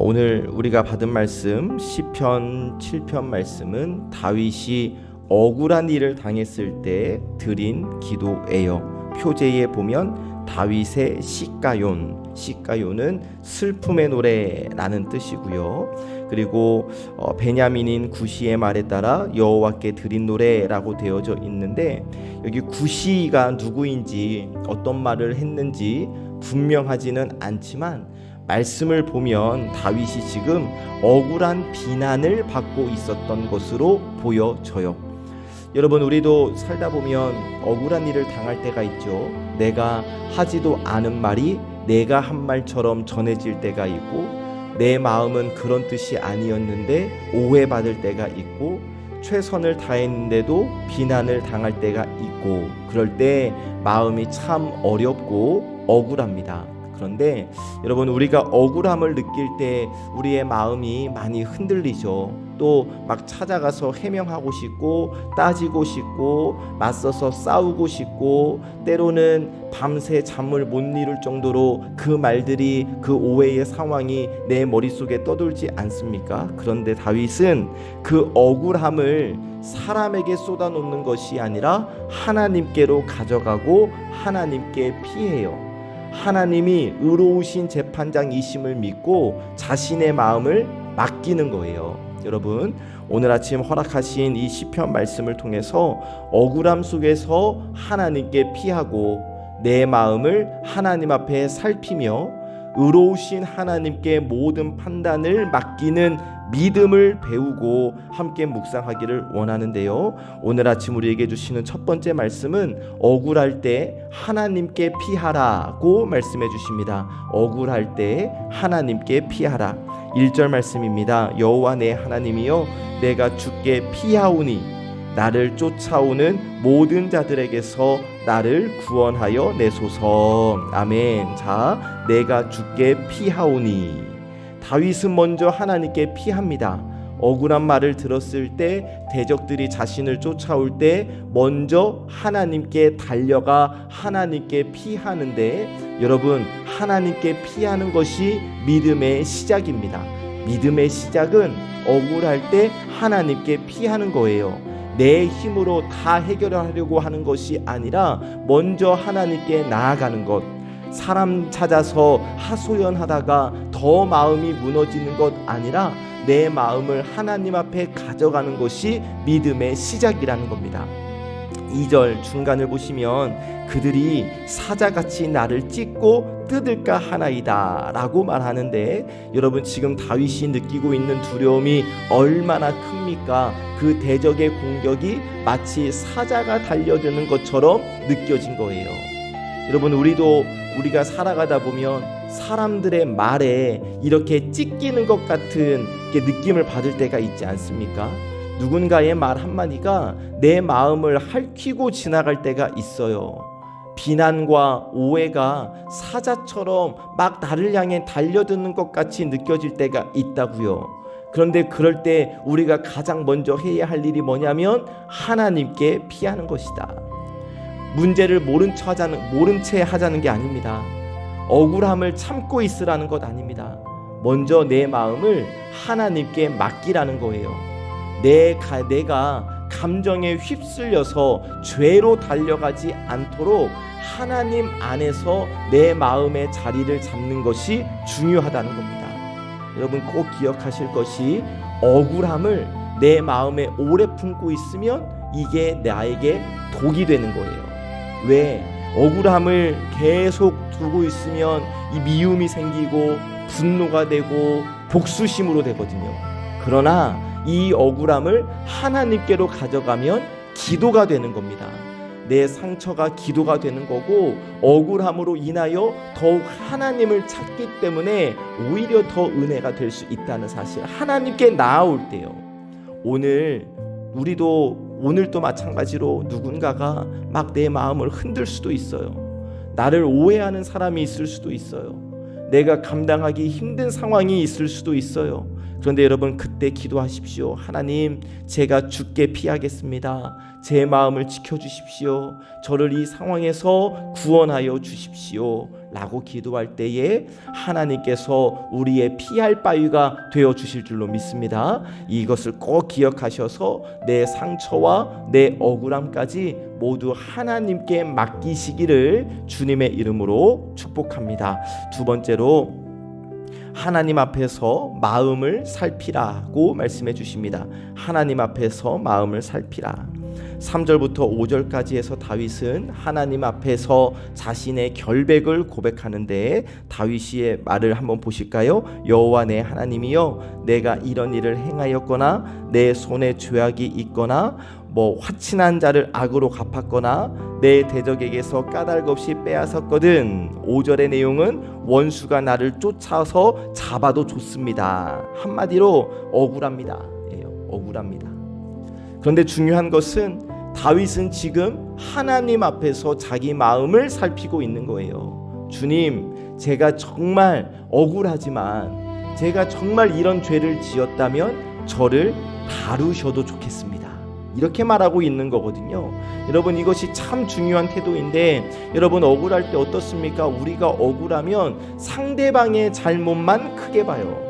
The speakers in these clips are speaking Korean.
오늘 우리가 받은 말씀 시편 7편 말씀은 다윗이 억울한 일을 당했을 때 드린 기도예요. 표제에 보면 다윗의 시가요는 슬픔의 노래라는 뜻이고요. 그리고 베냐민인 구시의 말에 따라 여호와께 드린 노래라고 되어져 있는데, 여기 구시가 누구인지 어떤 말을 했는지 분명하지는 않지만 말씀을 보면 다윗이 지금 억울한 비난을 받고 있었던 것으로 보여져요. 여러분, 우리도 살다 보면 억울한 일을 당할 때가 있죠. 내가 하지도 않은 말이 내가 한 말처럼 전해질 때가 있고, 내 마음은 그런 뜻이 아니었는데 오해받을 때가 있고, 최선을 다했는데도 비난을 당할 때가 있고, 그럴 때 마음이 참 어렵고 억울합니다. 그런데 여러분, 우리가 억울함을 느낄 때 우리의 마음이 많이 흔들리죠. 또 막 찾아가서 해명하고 싶고, 따지고 싶고, 맞서서 싸우고 싶고, 때로는 밤새 잠을 못 이룰 정도로 그 말들이, 그 오해의 상황이 내 머릿속에 떠돌지 않습니까? 그런데 다윗은 그 억울함을 사람에게 쏟아놓는 것이 아니라 하나님께로 가져가고 하나님께 피해요. 하나님이 의로우신 재판장이심을 믿고 자신의 마음을 맡기는 거예요. 여러분, 오늘 아침 허락하신 이 시편 말씀을 통해서 억울함 속에서 하나님께 피하고 내 마음을 하나님 앞에 살피며 의로우신 하나님께 모든 판단을 맡기는 믿음을 배우고 함께 묵상하기를 원하는데요. 오늘 아침 우리에게 주시는 첫 번째 말씀은 억울할 때 하나님께 피하라고 말씀해 주십니다. 억울할 때 하나님께 피하라. 1절 말씀입니다. 여호와 내 하나님이여, 내가 주께 피하오니 나를 쫓아오는 모든 자들에게서 나를 구원하여 내소서. 아멘. 자, 내가 주께 피하오니. 다윗은 먼저 하나님께 피합니다. 억울한 말을 들었을 때, 대적들이 자신을 쫓아올 때 먼저 하나님께 달려가 하나님께 피하는데, 여러분, 하나님께 피하는 것이 믿음의 시작입니다. 믿음의 시작은 억울할 때 하나님께 피하는 거예요. 내 힘으로 다 해결하려고 하는 것이 아니라 먼저 하나님께 나아가는 것. 사람 찾아서 하소연하다가 더 마음이 무너지는 것 아니라 내 마음을 하나님 앞에 가져가는 것이 믿음의 시작이라는 겁니다. 2절 중간을 보시면 그들이 사자같이 나를 찢고 뜯을까 하나이다 라고 말하는데, 여러분, 지금 다윗이 느끼고 있는 두려움이 얼마나 큽니까? 그 대적의 공격이 마치 사자가 달려드는 것처럼 느껴진 거예요. 여러분, 우리가 살아가다 보면 사람들의 말에 이렇게 찢기는 것 같은 느낌을 받을 때가 있지 않습니까? 누군가의 말 한마디가 내 마음을 핥히고 지나갈 때가 있어요. 비난과 오해가 사자처럼 막 나를 향해 달려드는 것 같이 느껴질 때가 있다고요. 그런데 그럴 때 우리가 가장 먼저 해야 할 일이 뭐냐면 하나님께 피하는 것이다. 문제를 모른 채 하자는 게 아닙니다. 억울함을 참고 있으라는 것 아닙니다. 먼저 내 마음을 하나님께 맡기라는 거예요. 내가 감정에 휩쓸려서 죄로 달려가지 않도록 하나님 안에서 내 마음의 자리를 잡는 것이 중요하다는 겁니다. 여러분, 꼭 기억하실 것이, 억울함을 내 마음에 오래 품고 있으면 이게 나에게 독이 되는 거예요. 왜? 억울함을 계속 두고 있으면 이 미움이 생기고 분노가 되고 복수심으로 되거든요. 그러나 이 억울함을 하나님께로 가져가면 기도가 되는 겁니다. 내 상처가 기도가 되는 거고, 억울함으로 인하여 더욱 하나님을 찾기 때문에 오히려 더 은혜가 될 수 있다는 사실, 하나님께 나아올 때요. 오늘도 마찬가지로 누군가가 막 내 마음을 흔들 수도 있어요. 나를 오해하는 사람이 있을 수도 있어요. 내가 감당하기 힘든 상황이 있을 수도 있어요. 그런데 여러분 그때 기도하십시오. 하나님, 제가 죽게 피하겠습니다. 제 마음을 지켜주십시오. 저를 이 상황에서 구원하여 주십시오 라고 기도할 때에 하나님께서 우리의 피할 바위가 되어주실 줄로 믿습니다. 이것을 꼭 기억하셔서 내 상처와 내 억울함까지 모두 하나님께 맡기시기를 주님의 이름으로 축복합니다. 두 번째로 하나님 앞에서 마음을 살피라고 말씀해 주십니다. 하나님 앞에서 마음을 살피라. 3절부터 5절까지 해서 다윗은 하나님 앞에서 자신의 결백을 고백하는데 다윗의 말을 한번 보실까요? 여호와 내 하나님이여, 내가 이런 일을 행하였거나 내 손에 죄악이 있거나 화친한 자를 악으로 갚았거나 내 대적에게서 까닭 없이 빼앗았거든. 5절의 내용은 원수가 나를 쫓아서 잡아도 좋습니다. 한마디로 억울합니다. 억울합니다. 그런데 중요한 것은 다윗은 지금 하나님 앞에서 자기 마음을 살피고 있는 거예요. 주님, 제가 정말 억울하지만 제가 정말 이런 죄를 지었다면 저를 다루셔도 좋겠습니다. 이렇게 말하고 있는 거거든요. 여러분, 이것이 참 중요한 태도인데, 여러분 억울할 때 어떻습니까? 우리가 억울하면 상대방의 잘못만 크게 봐요.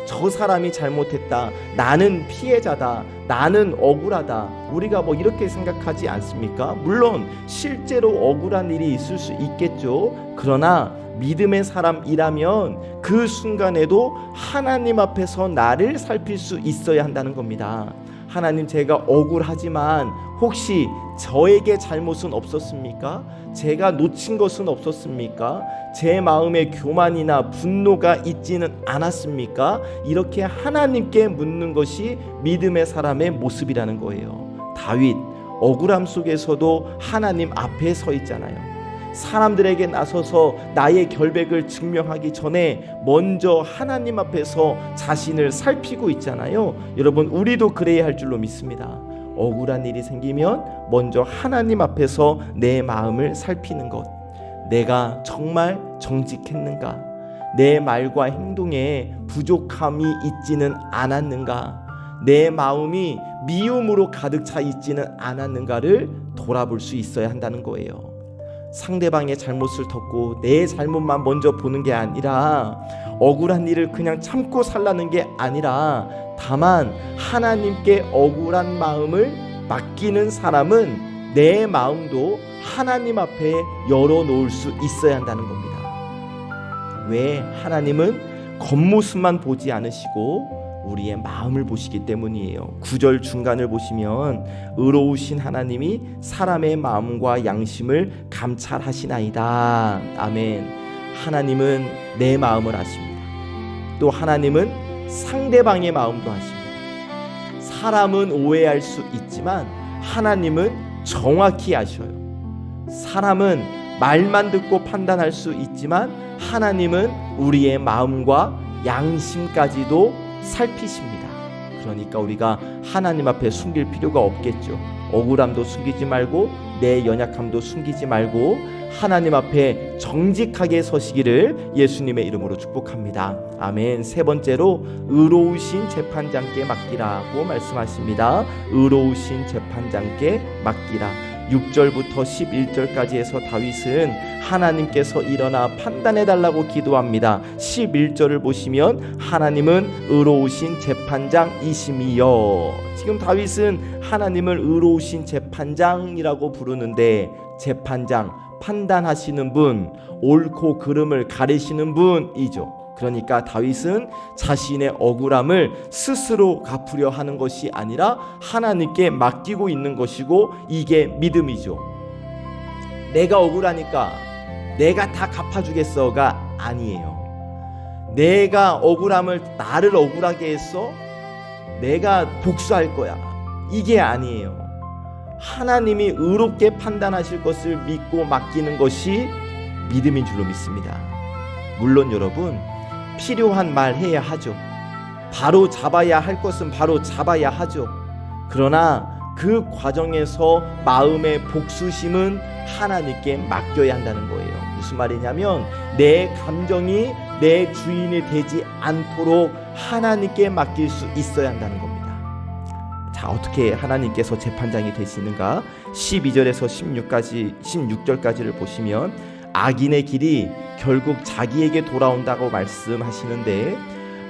저 사람이 잘못했다, 나는 피해자다, 나는 억울하다, 우리가 이렇게 생각하지 않습니까? 물론 실제로 억울한 일이 있을 수 있겠죠. 그러나 믿음의 사람이라면 그 순간에도 하나님 앞에서 나를 살필 수 있어야 한다는 겁니다. 하나님, 제가 억울하지만 혹시 저에게 잘못은 없었습니까? 제가 놓친 것은 없었습니까? 제 마음에 교만이나 분노가 있지는 않았습니까? 이렇게 하나님께 묻는 것이 믿음의 사람의 모습이라는 거예요. 다윗, 억울함 속에서도 하나님 앞에 서 있잖아요. 사람들에게 나서서 나의 결백을 증명하기 전에 먼저 하나님 앞에서 자신을 살피고 있잖아요. 여러분, 우리도 그래야 할 줄로 믿습니다. 억울한 일이 생기면 먼저 하나님 앞에서 내 마음을 살피는 것. 내가 정말 정직했는가? 내 말과 행동에 부족함이 있지는 않았는가? 내 마음이 미움으로 가득 차 있지는 않았는가를 돌아볼 수 있어야 한다는 거예요. 상대방의 잘못을 덮고 내 잘못만 먼저 보는 게 아니라, 억울한 일을 그냥 참고 살라는 게 아니라, 다만 하나님께 억울한 마음을 맡기는 사람은 내 마음도 하나님 앞에 열어놓을 수 있어야 한다는 겁니다. 왜? 하나님은 겉모습만 보지 않으시고 우리의 마음을 보시기 때문이에요. 9절 중간을 보시면 의로우신 하나님이 사람의 마음과 양심을 감찰하시나이다. 아멘. 하나님은 내 마음을 아십니다. 또 하나님은 상대방의 마음도 아십니다. 사람은 오해할 수 있지만 하나님은 정확히 아셔요. 사람은 말만 듣고 판단할 수 있지만 하나님은 우리의 마음과 양심까지도 살피십니다. 그러니까 우리가 하나님 앞에 숨길 필요가 없겠죠. 억울함도 숨기지 말고 내 연약함도 숨기지 말고 하나님 앞에 정직하게 서시기를 예수님의 이름으로 축복합니다. 아멘. 세 번째로 의로우신 재판장께 맡기라고 말씀하십니다. 의로우신 재판장께 맡기라. 6절부터 11절까지 해서 다윗은 하나님께서 일어나 판단해달라고 기도합니다. 11절을 보시면 하나님은 의로우신 재판장이심이여. 지금 다윗은 하나님을 의로우신 재판장이라고 부르는데, 재판장, 판단하시는 분, 옳고 그름을 가리시는 분이죠. 그러니까 다윗은 자신의 억울함을 스스로 갚으려 하는 것이 아니라 하나님께 맡기고 있는 것이고, 이게 믿음이죠. 내가 억울하니까 내가 다 갚아주겠어가 아니에요. 내가 억울함을, 나를 억울하게 했어, 내가 복수할 거야, 이게 아니에요. 하나님이 의롭게 판단하실 것을 믿고 맡기는 것이 믿음인 줄로 믿습니다. 물론 여러분, 필요한 말 해야 하죠. 바로 잡아야 할 것은 바로 잡아야 하죠. 그러나 그 과정에서 마음의 복수심은 하나님께 맡겨야 한다는 거예요. 무슨 말이냐면 내 감정이 내 주인이 되지 않도록 하나님께 맡길 수 있어야 한다는 겁니다. 자, 어떻게 하나님께서 재판장이 되시는가? 12절에서 16절까지를 보시면 악인의 길이 결국 자기에게 돌아온다고 말씀하시는데,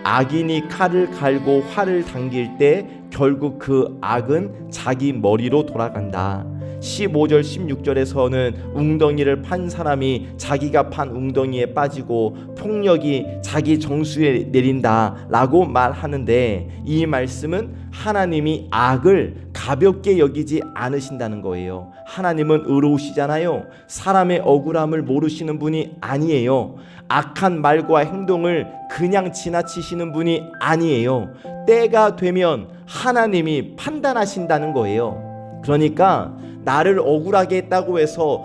악인이 칼을 갈고 활을 당길 때 결국 그 악은 자기 머리로 돌아간다. 15절 16절에서는 웅덩이를 판 사람이 자기가 판 웅덩이에 빠지고 폭력이 자기 정수에 내린다 라고 말하는데, 이 말씀은 하나님이 악을 가볍게 여기지 않으신다는 거예요. 하나님은 의로우시잖아요. 사람의 억울함을 모르시는 분이 아니에요. 악한 말과 행동을 그냥 지나치시는 분이 아니에요. 때가 되면 하나님이 판단하신다는 거예요. 그러니까 나를 억울하게 했다고 해서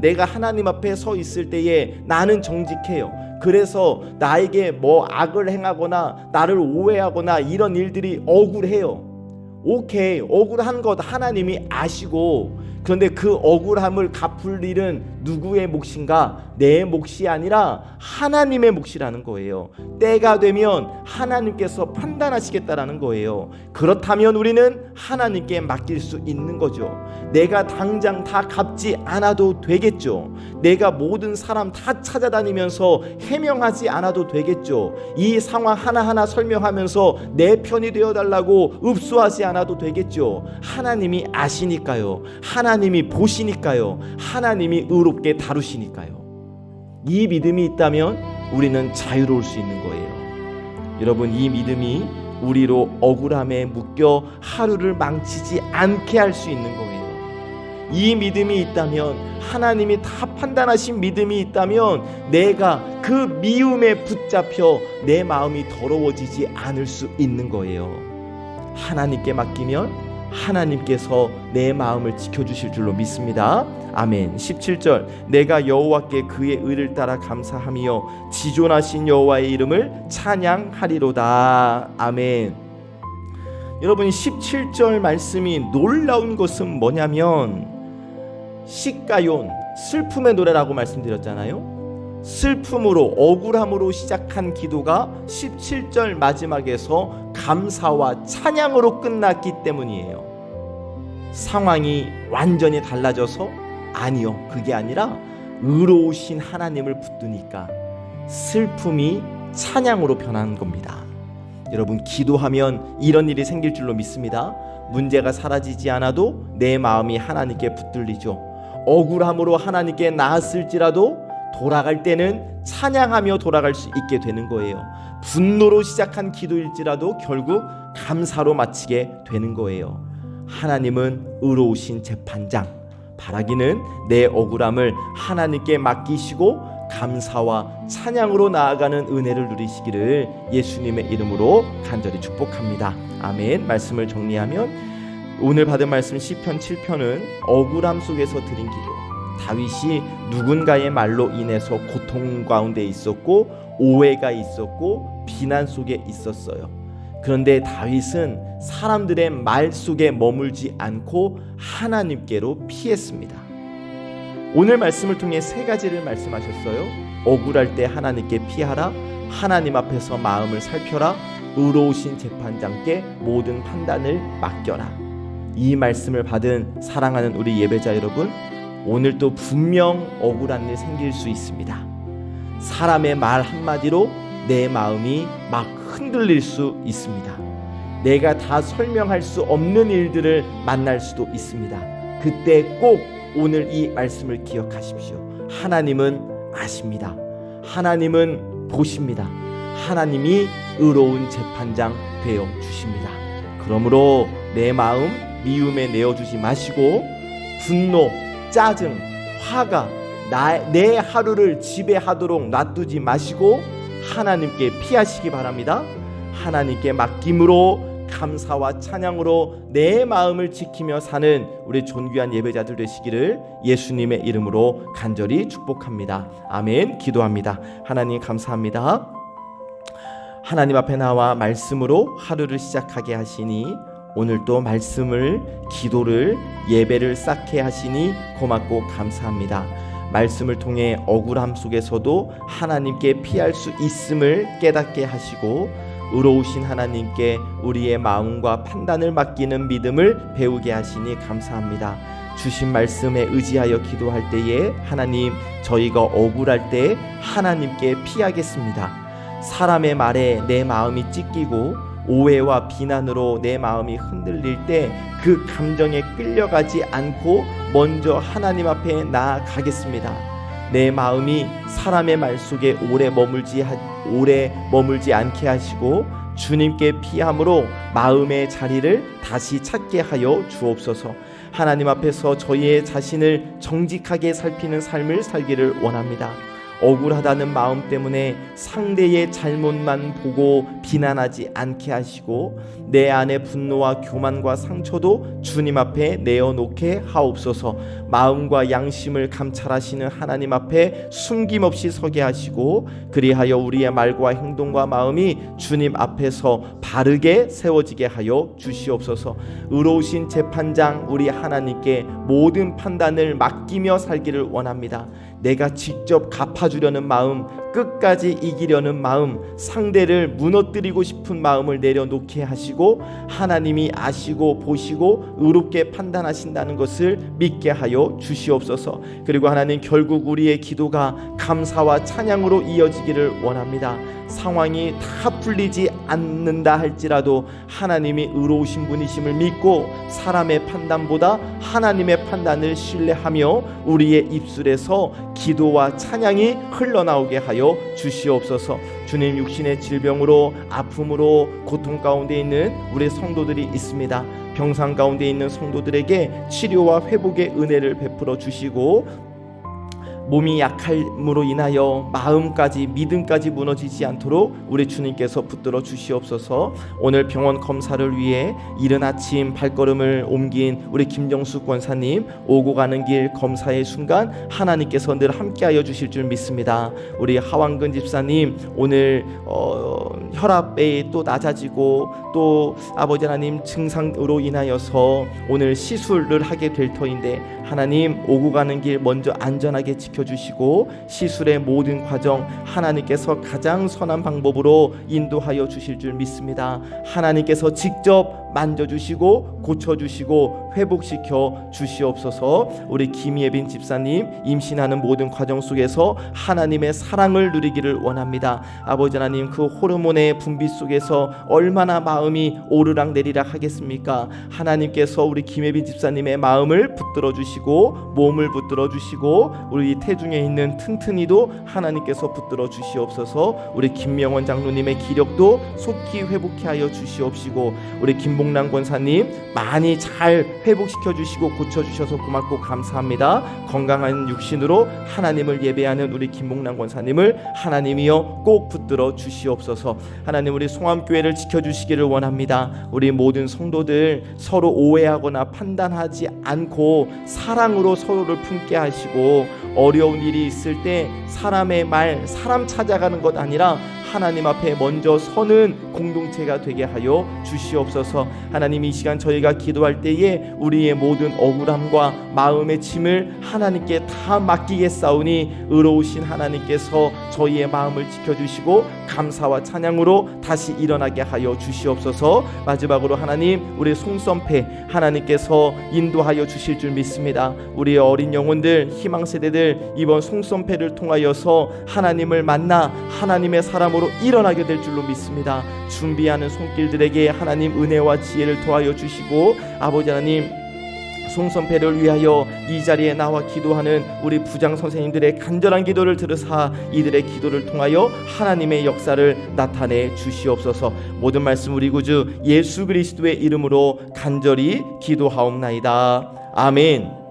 내가 하나님 앞에 서 있을 때에 나는 정직해요. 그래서 나에게 뭐 악을 행하거나 나를 오해하거나 이런 일들이 억울해요. 오케이, 억울한 것 하나님이 아시고, 그런데 그 억울함을 갚을 일은 누구의 몫인가? 내 몫이 아니라 하나님의 몫이라는 거예요. 때가 되면 하나님께서 판단하시겠다라는 거예요. 그렇다면 우리는 하나님께 맡길 수 있는 거죠. 내가 당장 다 갚지 않아도 되겠죠. 내가 모든 사람 다 찾아다니면서 해명하지 않아도 되겠죠. 이 상황 하나하나 설명하면서 내 편이 되어달라고 읍소하지 않아도 되겠죠. 하나님이 아시니까요. 하나님이 보시니까요. 하나님이 의롭게 다루시니까요. 이 믿음이 있다면 우리는 자유로울 수 있는 거예요. 여러분, 이 믿음이 우리로 억울함에 묶여 하루를 망치지 않게 할 수 있는 거예요. 이 믿음이 있다면, 하나님이 다 판단하신 믿음이 있다면 내가 그 미움에 붙잡혀 내 마음이 더러워지지 않을 수 있는 거예요. 하나님께 맡기면 하나님께서 내 마음을 지켜주실 줄로 믿습니다. 아멘. 17절, 내가 여호와께 그의 의를 따라 감사하며 지존하신 여호와의 이름을 찬양하리로다. 아멘. 여러분, 17절 말씀이 놀라운 것은 뭐냐면 시가연, 슬픔의 노래라고 말씀드렸잖아요. 슬픔으로, 억울함으로 시작한 기도가 17절 마지막에서 감사와 찬양으로 끝났기 때문이에요. 상황이 완전히 달라져서? 아니요, 그게 아니라 의로우신 하나님을 붙드니까 슬픔이 찬양으로 변한 겁니다. 여러분, 기도하면 이런 일이 생길 줄로 믿습니다. 문제가 사라지지 않아도 내 마음이 하나님께 붙들리죠. 억울함으로 하나님께 나았을지라도 돌아갈 때는 찬양하며 돌아갈 수 있게 되는 거예요. 분노로 시작한 기도일지라도 결국 감사로 마치게 되는 거예요. 하나님은 의로우신 재판장. 바라기는 내 억울함을 하나님께 맡기시고 감사와 찬양으로 나아가는 은혜를 누리시기를 예수님의 이름으로 간절히 축복합니다. 아멘. 말씀을 정리하면 오늘 받은 말씀 시편 7편은 억울함 속에서 드린 기도. 다윗이 누군가의 말로 인해서 고통 가운데 있었고 오해가 있었고 비난 속에 있었어요. 그런데 다윗은 사람들의 말 속에 머물지 않고 하나님께로 피했습니다. 오늘 말씀을 통해 세 가지를 말씀하셨어요. 억울할 때 하나님께 피하라, 하나님 앞에서 마음을 살펴라, 의로우신 재판장께 모든 판단을 맡겨라. 이 말씀을 받은 사랑하는 우리 예배자 여러분, 오늘도 분명 억울한 일 생길 수 있습니다. 사람의 말 한마디로 내 마음이 막 흔들릴 수 있습니다. 내가 다 설명할 수 없는 일들을 만날 수도 있습니다. 그때 꼭 오늘 이 말씀을 기억하십시오. 하나님은 아십니다. 하나님은 보십니다. 하나님이 의로운 재판장 되어 주십니다. 그러므로 내 마음 미움에 내어주지 마시고 분노, 짜증, 화가 내 하루를 지배하도록 놔두지 마시고 하나님께 피하시기 바랍니다. 하나님께 맡김으로 감사와 찬양으로 내 마음을 지키며 사는 우리 존귀한 예배자들 되시기를 예수님의 이름으로 간절히 축복합니다. 아멘. 기도합니다. 하나님 감사합니다. 하나님 앞에 나와 말씀으로 하루를 시작하게 하시니 오늘도 말씀을, 기도를, 예배를 쌓게 하시니 고맙고 감사합니다. 말씀을 통해 억울함 속에서도 하나님께 피할 수 있음을 깨닫게 하시고 의로우신 하나님께 우리의 마음과 판단을 맡기는 믿음을 배우게 하시니 감사합니다. 주신 말씀에 의지하여 기도할 때에 하나님, 저희가 억울할 때 하나님께 피하겠습니다. 사람의 말에 내 마음이 찢기고 오해와 비난으로 내 마음이 흔들릴 때 그 감정에 끌려가지 않고 먼저 하나님 앞에 나아가겠습니다. 내 마음이 사람의 말 속에 오래 머물지 않게 하시고 주님께 피함으로 마음의 자리를 다시 찾게 하여 주옵소서. 하나님 앞에서 저희의 자신을 정직하게 살피는 삶을 살기를 원합니다. 억울하다는 마음 때문에 상대의 잘못만 보고 비난하지 않게 하시고 내 안의 분노와 교만과 상처도 주님 앞에 내어놓게 하옵소서. 마음과 양심을 감찰하시는 하나님 앞에 숨김없이 서게 하시고 그리하여 우리의 말과 행동과 마음이 주님 앞에서 바르게 세워지게 하여 주시옵소서. 의로우신 재판장 우리 하나님께 모든 판단을 맡기며 살기를 원합니다. 내가 직접 갚아주려는 마음, 끝까지 이기려는 마음, 상대를 무너뜨리고 싶은 마음을 내려놓게 하시고 하나님이 아시고 보시고 의롭게 판단하신다는 것을 믿게 하여 주시옵소서. 그리고 하나님, 결국 우리의 기도가 감사와 찬양으로 이어지기를 원합니다. 상황이 다 풀리지 않는다 할지라도 하나님이 의로우신 분이심을 믿고 사람의 판단보다 하나님의 판단을 신뢰하며 우리의 입술에서 기도와 찬양이 흘러나오게 하여 주시옵소서. 주님, 육신의 질병으로 아픔으로 고통 가운데 있는 우리 성도들이 있습니다. 병상 가운데 있는 성도들에게 치료와 회복의 은혜를 베풀어 주시고 몸이 약함으로 인하여 마음까지 믿음까지 무너지지 않도록 우리 주님께서 붙들어 주시옵소서. 오늘 병원 검사를 위해 이른 아침 발걸음을 옮긴 우리 김정숙 권사님, 오고 가는 길 검사의 순간 하나님께서 늘 함께하여 주실 줄 믿습니다. 우리 하완근 집사님, 오늘 혈압이 또 낮아지고 또 아버지 하나님 증상으로 인하여서 오늘 시술을 하게 될 터인데 하나님, 오고 가는 길 먼저 안전하게 지켜주시고 시술의 모든 과정 하나님께서 가장 선한 방법으로 인도하여 주실 줄 믿습니다. 하나님께서 직접 만져주시고 고쳐주시고 회복시켜 주시옵소서. 우리 김예빈 집사님, 임신하는 모든 과정 속에서 하나님의 사랑을 누리기를 원합니다. 아버지 하나님, 그 호르몬의 분비 속에서 얼마나 마음이 오르락내리락 하겠습니까? 하나님께서 우리 김예빈 집사님의 마음을 붙들어 주시고 몸을 붙들어 주시고 우리 태중에 있는 튼튼이도 하나님께서 붙들어 주시옵소서. 우리 김명원 장로님의 기력도 속히 회복케 하여 주시옵시고 우리 김봉남 권사님 많이 잘 회복시켜 주시고 고쳐 주셔서 고맙고 감사합니다. 건강한 육신으로 하나님을 예배하는 우리 김봉남 권사님을 하나님이여 꼭 붙들어 주시옵소서. 하나님, 우리 송암교회를 지켜주시기를 원합니다. 우리 모든 성도들 서로 오해하거나 판단하지 않고 사랑으로 서로를 품게 하시고 어려운 일이 있을 때 사람의 말, 사람 찾아가는 것 아니라 하나님 앞에 먼저 서는 공동체가 되게 하여 주시옵소서. 하나님, 이 시간 저희가 기도할 때에 우리의 모든 억울함과 마음의 짐을 하나님께 다 맡기겠사오니 의로우신 하나님께서 저희의 마음을 지켜주시고 감사와 찬양으로 다시 일어나게 하여 주시옵소서. 마지막으로 하나님, 우리 송선패 하나님께서 인도하여 주실 줄 믿습니다. 우리의 어린 영혼들, 희망세대들 이번 송선패를 통하여서 하나님을 만나 하나님의 사람으로 일어나게 될 줄로 믿습니다. 준비하는 손길들에게 하나님 은혜와 지혜를 더하여 주시고 아버지 하나님, 송선패를 위하여 이 자리에 나와 기도하는 우리 부장 선생님들의 간절한 기도를 들으사 이들의 기도를 통하여 하나님의 역사를 나타내 주시옵소서. 모든 말씀 우리 구주 예수 그리스도의 이름으로 간절히 기도하옵나이다. 아멘.